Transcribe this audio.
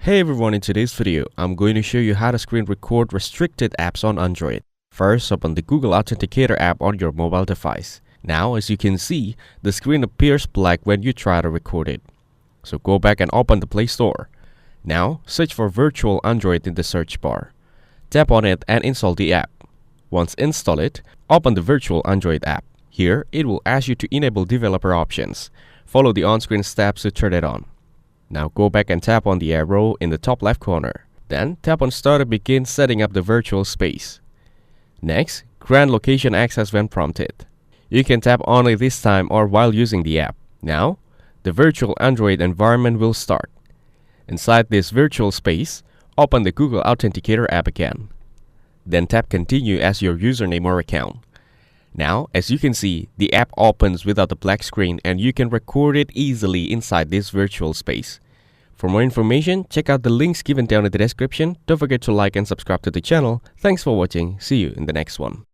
Hey everyone, in today's video, I'm going to show you how to screen record restricted apps on Android. First, open the Google Authenticator app on your mobile device. Now, as you can see, the screen appears black when you try to record it. So go back and open the Play Store. Now, search for Virtual Android in the search bar. Tap on it and install the app. Once install it, open the Virtual Android app. Here, it will ask you to enable developer options. Follow the on-screen steps to turn it on. Now go back and tap on the arrow in the top left corner. Then tap on Start to begin setting up the virtual space. Next, grant location access when prompted. You can tap only this time or while using the app. Now, the virtual Android environment will start. Inside this virtual space, open the Google Authenticator app again. Then tap Continue as your username or account. Now, as you can see, the app opens without the black screen and you can record it easily inside this virtual space. For more information, check out the links given down in the description. Don't forget to like and subscribe to the channel. Thanks for watching. See you in the next one.